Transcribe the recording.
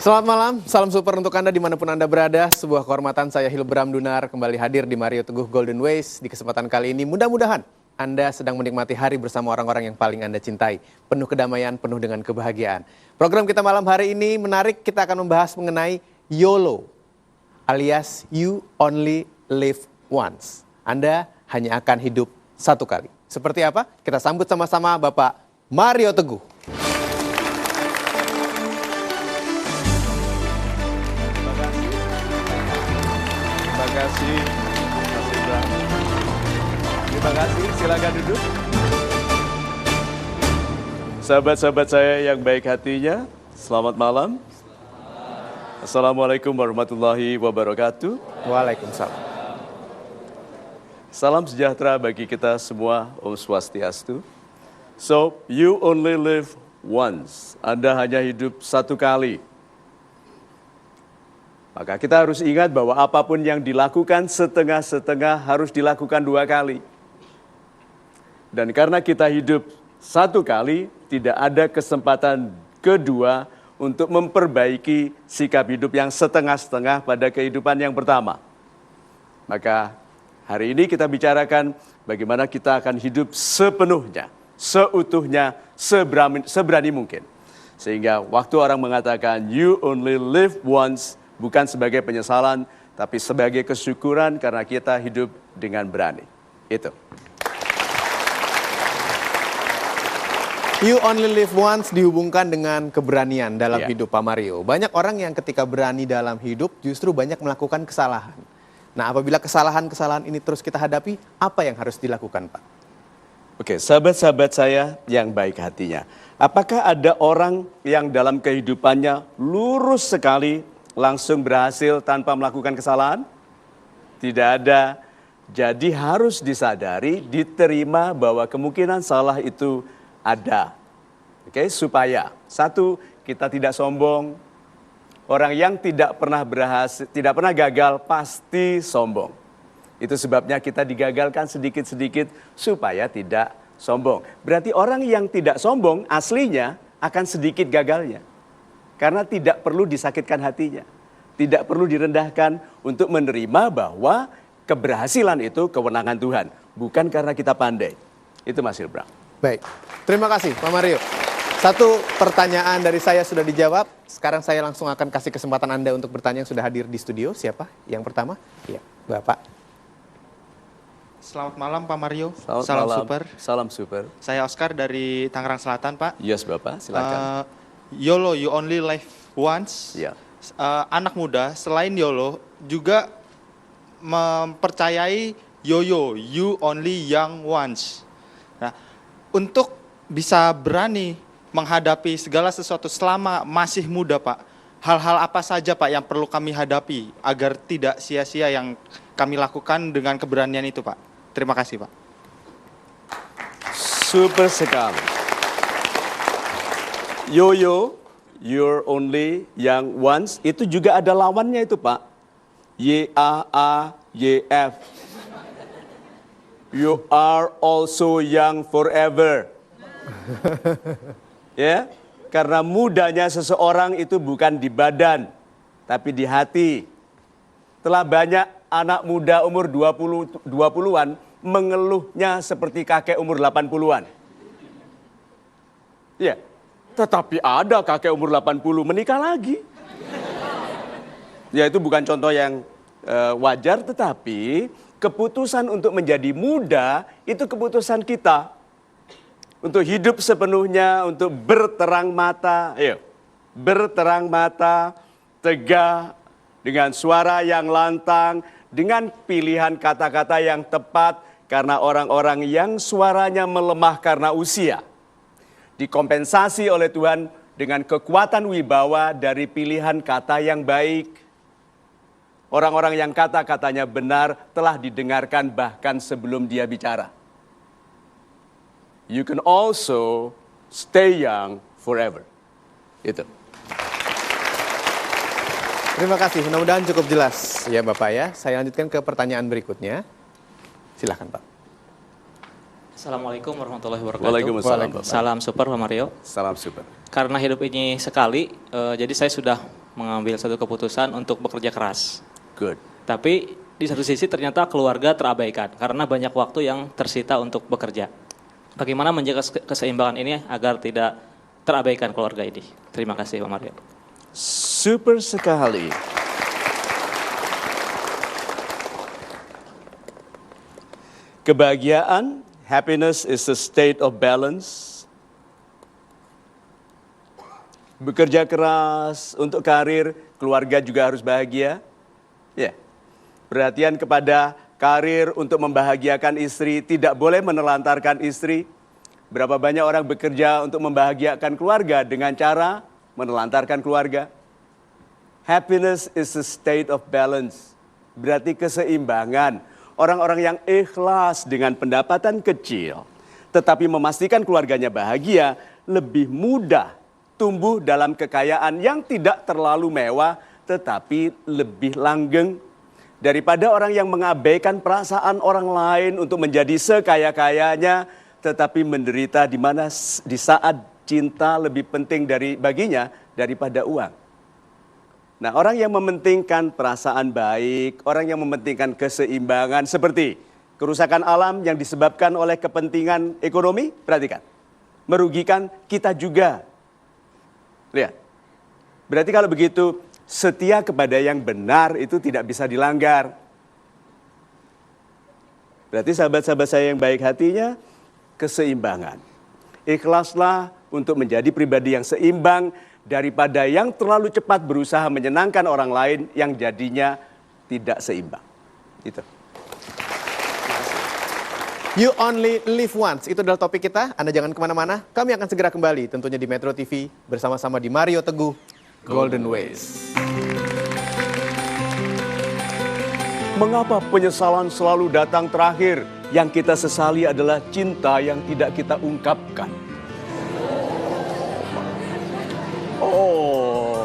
Selamat malam, salam super untuk Anda dimanapun Anda berada. Sebuah kehormatan saya Hilbram Dunar kembali hadir di Mario Teguh Golden Ways. Di kesempatan kali ini mudah-mudahan Anda sedang menikmati hari bersama orang-orang yang paling Anda cintai. Penuh kedamaian, penuh dengan kebahagiaan. Program kita malam hari ini menarik, kita akan membahas mengenai YOLO alias You Only Live Once. Anda hanya akan hidup satu kali. Seperti apa? Kita sambut sama-sama Bapak Mario Teguh. Terima kasih, silakan duduk. Sahabat-sahabat saya yang baik hatinya, selamat malam. Assalamualaikum warahmatullahi wabarakatuh. Waalaikumsalam. Salam sejahtera bagi kita semua, Om Swastiastu. So, you only live once. Anda hanya hidup satu kali. Maka kita harus ingat bahwa apapun yang dilakukan setengah-setengah harus dilakukan dua kali. Dan karena kita hidup satu kali, tidak ada kesempatan kedua untuk memperbaiki sikap hidup yang setengah-setengah pada kehidupan yang pertama. Maka hari ini kita bicarakan bagaimana kita akan hidup sepenuhnya, seutuhnya, seberani mungkin. Sehingga waktu orang mengatakan you only live once, bukan sebagai penyesalan, tapi sebagai kesyukuran karena kita hidup dengan berani. Itu. You only live once dihubungkan dengan keberanian dalam Iya. hidup Pak Mario. Banyak orang yang ketika berani dalam hidup justru banyak melakukan kesalahan. Nah, apabila kesalahan-kesalahan ini terus kita hadapi, apa yang harus dilakukan, Pak? Oke, sahabat-sahabat saya yang baik hatinya. Apakah ada orang yang dalam kehidupannya lurus sekali langsung berhasil tanpa melakukan kesalahan? Tidak ada. Jadi harus disadari, diterima bahwa kemungkinan salah itu ada. Oke, supaya satu, kita tidak sombong. Orang yang tidak pernah berhasil, tidak pernah gagal pasti sombong. Itu sebabnya kita digagalkan sedikit-sedikit supaya tidak sombong. Berarti orang yang tidak sombong aslinya akan sedikit gagalnya. Karena tidak perlu disakitkan hatinya. Tidak perlu direndahkan untuk menerima bahwa keberhasilan itu kewenangan Tuhan. Bukan karena kita pandai. Itu Mas Hilbram. Baik, terima kasih Pak Mario. Satu pertanyaan dari saya sudah dijawab. Sekarang saya langsung akan kasih kesempatan Anda untuk bertanya yang sudah hadir di studio. Siapa yang pertama? Iya, Bapak. Selamat malam Pak Mario. Selamat Salam malam. super. Salam super. Saya Oscar dari Tangerang Selatan, Pak. Yes, Bapak, silakan. YOLO, you only live once. Ya. Anak muda selain YOLO juga mempercayai YOYO, you only young once. Nah, untuk bisa berani menghadapi segala sesuatu selama masih muda, Pak. Hal-hal apa saja, Pak, yang perlu kami hadapi agar tidak sia-sia yang kami lakukan dengan keberanian itu, Pak? Terima kasih, Pak. Super sekali. Yoyo, you're only young once, itu juga ada lawannya itu, Pak. YAAYF. You are also young forever. Ya, karena mudanya seseorang itu bukan di badan, tapi di hati. Telah banyak anak muda umur 20-an mengeluhnya seperti kakek umur 80-an. Ya, tetapi ada kakek umur 80 menikah lagi. Ya, itu bukan contoh yang wajar, tetapi keputusan untuk menjadi muda itu keputusan kita. Untuk hidup sepenuhnya, untuk berterang mata, ayo, berterang mata, tegak, dengan suara yang lantang, dengan pilihan kata-kata yang tepat, karena orang-orang yang suaranya melemah karena usia, dikompensasi oleh Tuhan dengan kekuatan wibawa dari pilihan kata yang baik. Orang-orang yang kata-katanya benar telah didengarkan bahkan sebelum dia bicara. You can also stay young forever. Itu. Terima kasih, mudah-mudahan cukup jelas ya Bapak ya. Saya lanjutkan ke pertanyaan berikutnya. Silahkan Pak. Assalamualaikum warahmatullahi wabarakatuh. Waalaikumsalam. Salam super Pak Mario. Salam super. Karena hidup ini sekali, jadi saya sudah mengambil satu keputusan untuk bekerja keras. Good. Tapi di satu sisi ternyata keluarga terabaikan karena banyak waktu yang tersita untuk bekerja. Bagaimana menjaga keseimbangan ini agar tidak terabaikan keluarga ini? Terima kasih Pak Mario. Super sekali. Kebahagiaan, happiness is a state of balance. Bekerja keras untuk karir, keluarga juga harus bahagia. Ya. Perhatian kepada karir untuk membahagiakan istri, tidak boleh menelantarkan istri. Berapa banyak orang bekerja untuk membahagiakan keluarga dengan cara menelantarkan keluarga. Happiness is a state of balance. Berarti keseimbangan. Orang-orang yang ikhlas dengan pendapatan kecil, tetapi memastikan keluarganya bahagia, lebih mudah tumbuh dalam kekayaan yang tidak terlalu mewah, tetapi lebih langgeng. Daripada orang yang mengabaikan perasaan orang lain untuk menjadi sekaya-kayanya, tetapi menderita di mana di saat cinta lebih penting baginya daripada uang. Nah, orang yang mementingkan perasaan baik, orang yang mementingkan keseimbangan seperti kerusakan alam yang disebabkan oleh kepentingan ekonomi, perhatikan, merugikan kita juga. Lihat, berarti kalau begitu, setia kepada yang benar itu tidak bisa dilanggar. Berarti sahabat-sahabat saya yang baik hatinya, keseimbangan. Ikhlaslah untuk menjadi pribadi yang seimbang daripada yang terlalu cepat berusaha menyenangkan orang lain yang jadinya tidak seimbang. Itu. You only live once, itu adalah topik kita. Anda jangan kemana-mana, kami akan segera kembali tentunya di Metro TV bersama-sama di Mario Teguh Golden Ways. Mengapa penyesalan selalu datang terakhir? Yang kita sesali adalah cinta yang tidak kita ungkapkan. Oh,